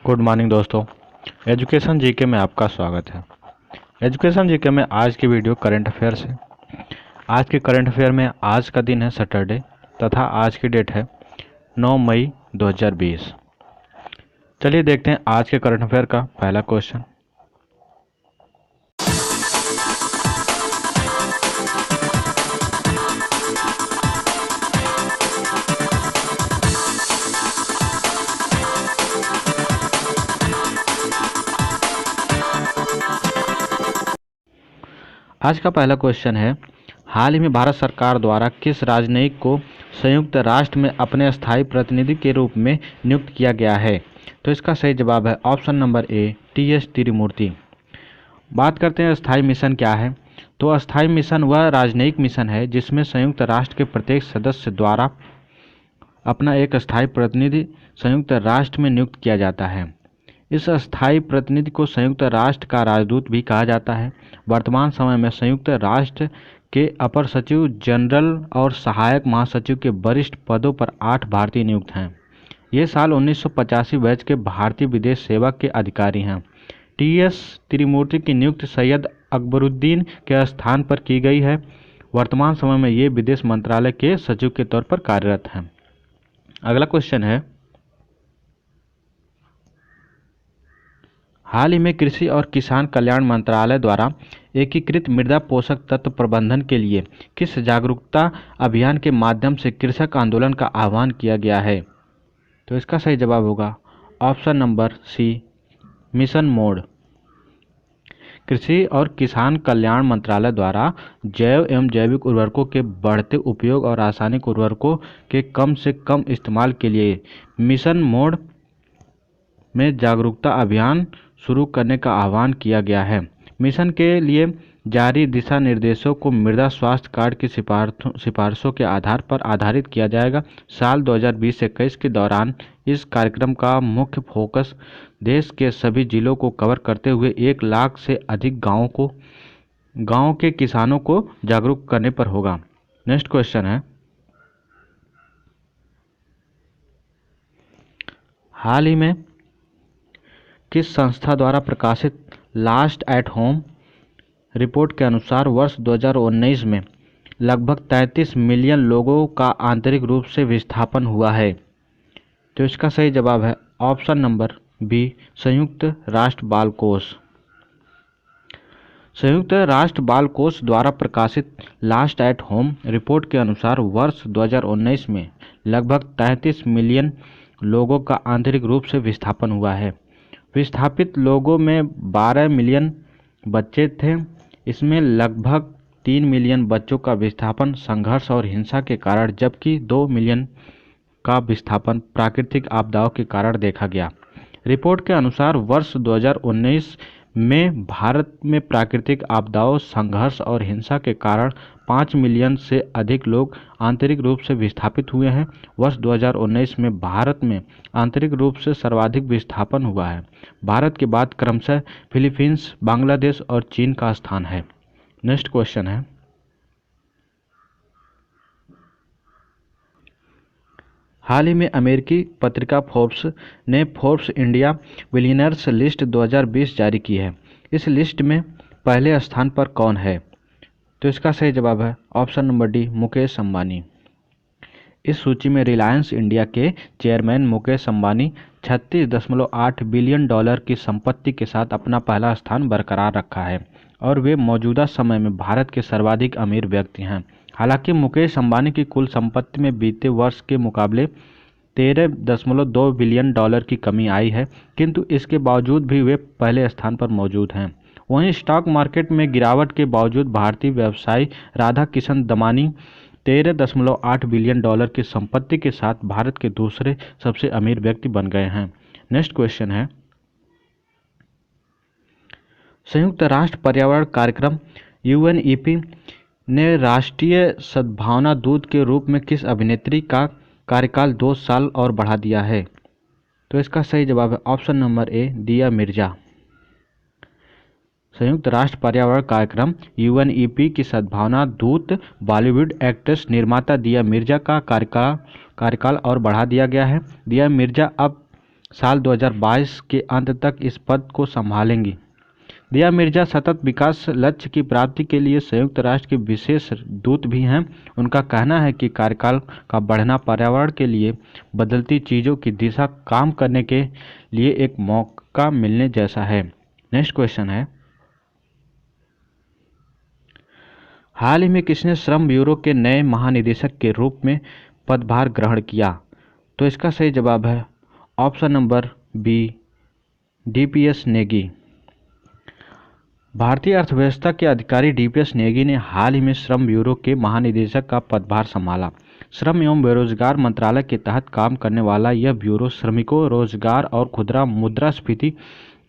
Good morning दोस्तों। Education GK में आपका स्वागत है। एजुकेशन जीके में आज की वीडियो करंट अफेयर्स है। आज के करंट अफेयर में आज का दिन है सैटरडे तथा आज की डेट है 9 मई 2020। चलिए देखते हैं आज के करंट अफेयर का पहला क्वेश्चन। आज का पहला क्वेश्चन है, हाल ही में भारत सरकार द्वारा किस राजनयिक को संयुक्त राष्ट्र में अपने स्थायी प्रतिनिधि के रूप में नियुक्त किया गया है? तो इसका सही जवाब है option number A, T.S.. Tirumurti. बात करते हैं अस्थायी मिशन क्या है। तो अस्थायी मिशन वह राजनयिक मिशन है जिसमें संयुक्त राष्ट्र के प्रत्येक सदस्य द्वारा अपना एक अस्थायी प्रतिनिधि संयुक्त राष्ट्र में नियुक्त किया जाता है। इस अस्थायी प्रतिनिधि को संयुक्त राष्ट्र का राजदूत भी कहा जाता है। वर्तमान समय में संयुक्त राष्ट्र के अपर सचिव जनरल और सहायक महासचिव के वरिष्ठ पदों पर 8 भारतीय नियुक्त हैं। ये साल 1985 बैच के भारतीय विदेश सेवा के अधिकारी हैं। टी.एस. तिरुमूर्ति की नियुक्ति सैयद अकबरुद्दीन के स्थान पर की गई है। वर्तमान समय में ये विदेश मंत्रालय के सचिव के तौर पर कार्यरत हैं। अगला क्वेश्चन है, हाल ही में कृषि और किसान कल्याण मंत्रालय द्वारा एकीकृत मृदा पोषक तत्व प्रबंधन के लिए किस जागरूकता अभियान के माध्यम से कृषक आंदोलन का आह्वान किया गया है? तो इसका सही जवाब होगा option number C, mission mode. कृषि और किसान कल्याण मंत्रालय द्वारा जैव एवं जैविक उर्वरकों के बढ़ते उपयोग और रासायनिक उर्वरकों के कम से कम इस्तेमाल के लिए मिशन मोड में जागरूकता अभियान शुरू करने का आह्वान किया गया है। मिशन के लिए जारी दिशा निर्देशों को मृदा स्वास्थ्य कार्ड की सिफारिशों के आधार पर आधारित किया जाएगा। साल 2020-21 के दौरान इस कार्यक्रम का मुख्य फोकस देश के सभी जिलों को कवर करते हुए 1 लाख से अधिक गाँव के किसानों को जागरूक करने पर होगा। नेक्स्ट क्वेश्चन है, हाल ही में किस संस्था द्वारा प्रकाशित लास्ट एट होम रिपोर्ट के अनुसार वर्ष 2019 में लगभग 33 मिलियन लोगों का आंतरिक रूप से विस्थापन हुआ है? तो इसका सही जवाब है ऑप्शन नंबर बी, संयुक्त राष्ट्र बाल कोष। संयुक्त राष्ट्र बाल कोष द्वारा प्रकाशित लास्ट एट होम रिपोर्ट के अनुसार वर्ष 2019 में लगभग 33 मिलियन लोगों का आंतरिक रूप से विस्थापन हुआ है। विस्थापित लोगों में 12 मिलियन बच्चे थे। इसमें लगभग 3 मिलियन बच्चों का विस्थापन संघर्ष और हिंसा के कारण, जबकि 2 मिलियन का विस्थापन प्राकृतिक आपदाओं के कारण देखा गया। रिपोर्ट के अनुसार वर्ष 2019 में भारत में प्राकृतिक आपदाओं, संघर्ष और हिंसा के कारण 5 मिलियन से अधिक लोग आंतरिक रूप से विस्थापित हुए हैं। वर्ष 2019 में भारत में आंतरिक रूप से सर्वाधिक विस्थापन हुआ है। भारत के बाद क्रमशः फिलीपींस, बांग्लादेश और चीन का स्थान है। नेक्स्ट क्वेश्चन है, हाल ही में अमेरिकी पत्रिका फोर्ब्स ने फोर्ब्स इंडिया बिलियनर्स लिस्ट 2020 जारी की है। इस लिस्ट में पहले स्थान पर कौन है? तो इसका सही जवाब है option number D, Mukesh Ambani. इस सूची में रिलायंस इंडिया के chairman Mukesh Ambani 36.8 billion dollar की संपत्ति के साथ अपना पहला स्थान बरकरार रखा है और वे मौजूदा समय में भारत के सर्वाधिक अमीर व्यक्ति हैं। हालांकि मुकेश अंबानी की कुल संपत्ति में बीते वर्ष के मुकाबले 13.2 बिलियन डॉलर की कमी आई है, किंतु इसके बावजूद भी वे पहले स्थान पर मौजूद हैं। वहीं स्टॉक मार्केट में गिरावट के बावजूद भारतीय व्यवसायी राधा किशन दमानी 13.8 बिलियन डॉलर की संपत्ति के साथ भारत के दूसरे सबसे अमीर व्यक्ति बन गए हैं। नेक्स्ट क्वेश्चन है, संयुक्त राष्ट्र पर्यावरण कार्यक्रम यूएनईपी ने राष्ट्रीय सद्भावना दूत के रूप में किस अभिनेत्री का कार्यकाल 2 साल और बढ़ा दिया है? तो इसका सही जवाब है ऑप्शन नंबर ए, दिया मिर्जा। संयुक्त राष्ट्र पर्यावरण कार्यक्रम यूएनईपी की सद्भावना दूत बॉलीवुड एक्ट्रेस निर्माता दिया मिर्जा का कार्यकाल और बढ़ा दिया गया है। दिया मिर्जा अब साल 2022 के अंत तक इस पद को संभालेंगी। दिया मिर्जा सतत विकास लक्ष्य की प्राप्ति के लिए संयुक्त राष्ट्र के विशेष दूत भी हैं। उनका कहना है कि कार्यकाल का बढ़ना पर्यावरण के लिए बदलती चीज़ों की दिशा काम करने के लिए एक मौका मिलने जैसा है। नेक्स्ट क्वेश्चन है, हाल ही में किसने श्रम ब्यूरो के नए महानिदेशक के रूप में पदभार ग्रहण किया? तो इसका सही जवाब है option number B, DPS Negi. भारतीय अर्थव्यवस्था के अधिकारी डीपीएस नेगी ने हाल ही में श्रम ब्यूरो के महानिदेशक का पदभार संभाला। श्रम एवं बेरोजगार मंत्रालय के तहत काम करने वाला यह ब्यूरो श्रमिकों, रोजगार और खुदरा मुद्रास्फीति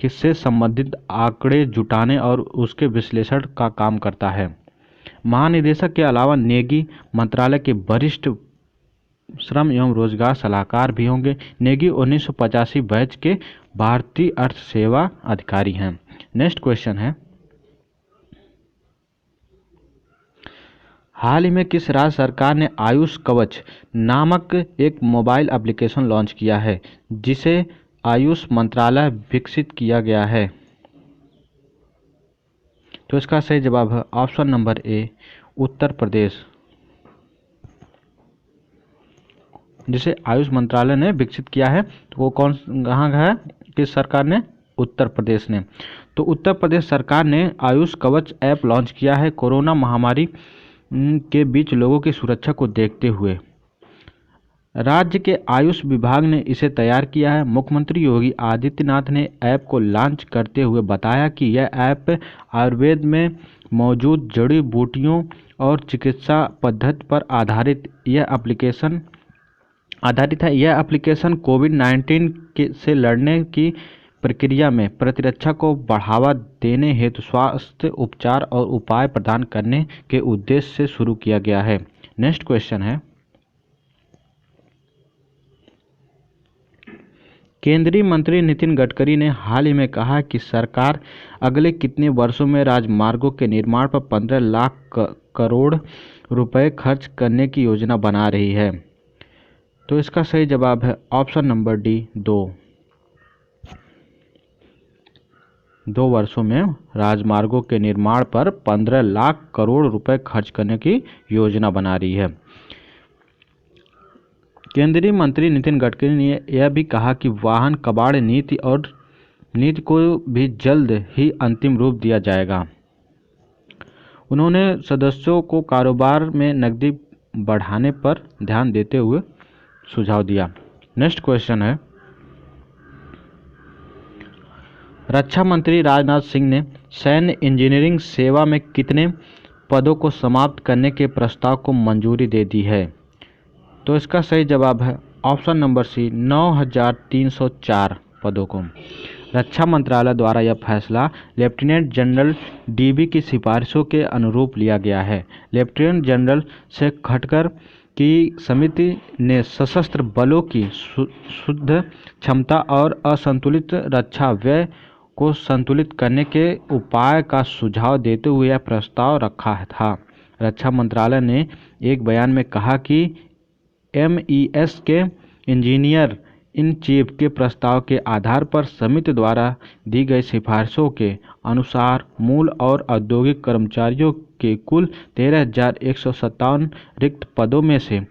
से संबंधित आंकड़े जुटाने और उसके विश्लेषण का काम करता है। महानिदेशक के अलावा नेगी मंत्रालय के वरिष्ठ श्रम एवं रोजगार सलाहकार भी होंगे। नेगी 1985 बैच के भारतीय अर्थ सेवा अधिकारी हैं। नेक्स्ट क्वेश्चन है, हाल ही में किस राज्य सरकार ने आयुष कवच नामक एक मोबाइल एप्लीकेशन लॉन्च किया है, जिसे आयुष मंत्रालय विकसित किया गया है? तो इसका सही जवाब है option number A, Uttar Pradesh. जिसे आयुष मंत्रालय ने विकसित किया है, तो वो कहाँ है, किस सरकार ने? उत्तर प्रदेश ने। तो उत्तर प्रदेश सरकार ने आयुष कवच ऐप लॉन्च किया है कोरोना महामारी के बीच लोगों की सुरक्षा को देखते हुए। राज्य के आयुष विभाग ने इसे तैयार किया है। मुख्यमंत्री योगी आदित्यनाथ ने ऐप को लॉन्च करते हुए बताया कि यह ऐप आयुर्वेद में मौजूद जड़ी बूटियों और चिकित्सा पद्धति पर आधारित है। यह एप्लीकेशन कोविड-19 से लड़ने की प्रक्रिया में प्रतिरक्षा को बढ़ावा देने हेतु स्वास्थ्य उपचार और उपाय प्रदान करने के उद्देश्य से शुरू किया गया है। नेक्स्ट क्वेश्चन है, केंद्रीय मंत्री नितिन गडकरी ने हाल ही में कहा कि सरकार अगले कितने वर्षों में राजमार्गों के निर्माण पर 15 लाख करोड़ रुपए खर्च करने की योजना बना रही है? तो इसका सही जवाब है ऑप्शन नंबर डी, 2 वर्षों में राजमार्गों के निर्माण पर 15 लाख करोड़ रुपए खर्च करने की योजना बना रही है। केंद्रीय मंत्री नितिन गडकरी ने यह भी कहा कि वाहन कबाड़ नीति को भी जल्द ही अंतिम रूप दिया जाएगा। उन्होंने सदस्यों को कारोबार में नकदी बढ़ाने पर ध्यान देते हुए सुझाव दिया। नेक्स्ट क्वेश्चन है, रक्षा मंत्री राजनाथ सिंह ने सैन्य इंजीनियरिंग सेवा में कितने पदों को समाप्त करने के प्रस्ताव को मंजूरी दे दी है? तो इसका सही जवाब है ऑप्शन नंबर सी, 9,304 पदों को। रक्षा मंत्रालय द्वारा यह फैसला लेफ्टिनेंट जनरल डीबी की सिफारिशों के अनुरूप लिया गया है। लेफ्टिनेंट जनरल से खटकर की समिति ने सशस्त्र बलों की शुद्ध क्षमता और असंतुलित रक्षा व्यय को संतुलित करने के उपाय का सुझाव देते हुए यह प्रस्ताव रखा था। रक्षा मंत्रालय ने एक बयान में कहा कि एमईएस के इंजीनियर इन चीफ के प्रस्ताव के आधार पर समिति द्वारा दी गई सिफारिशों के अनुसार मूल और औद्योगिक कर्मचारियों के कुल 13,157 रिक्त पदों में से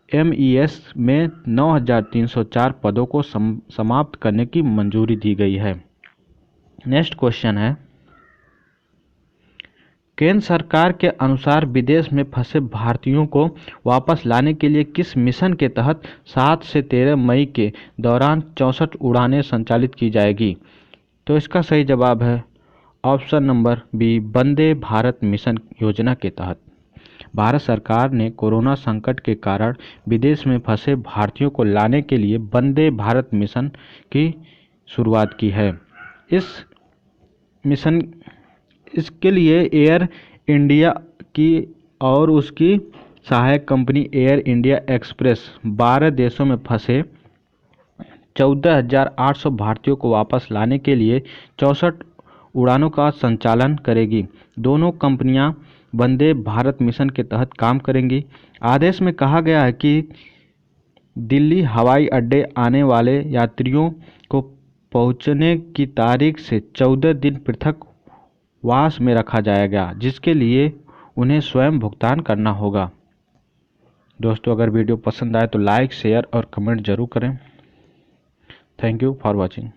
एमईएस में 9,304 पदों को समाप्त करने की मंजूरी दी गई है। नेक्स्ट क्वेश्चन है, केंद्र सरकार के अनुसार विदेश में फंसे भारतीयों को वापस लाने के लिए किस मिशन के तहत 7 से 13 मई के दौरान 64 उड़ानें संचालित की जाएगी? तो इसका सही जवाब है option number B, Vande Bharat mission योजना के तहत। भारत सरकार ने कोरोना संकट के कारण विदेश में फंसे भारतीयों को लाने के लिए वंदे भारत मिशन की शुरुआत की है। इसके लिए एयर इंडिया की और उसकी सहायक कंपनी एयर इंडिया एक्सप्रेस 12 देशों में फंसे 14,800 भारतीयों को वापस लाने के लिए 64 उड़ानों का संचालन करेगी। दोनों कंपनियां वंदे भारत मिशन के तहत काम करेंगी। आदेश में कहा गया है कि दिल्ली हवाई अड्डे आने वाले यात्रियों को पहुंचने की तारीख से 14 दिन पृथक वास में रखा जाएगा, जिसके लिए उन्हें स्वयं भुगतान करना होगा। दोस्तों, अगर वीडियो पसंद आए तो लाइक, शेयर और कमेंट जरूर करें। Thank you for watching.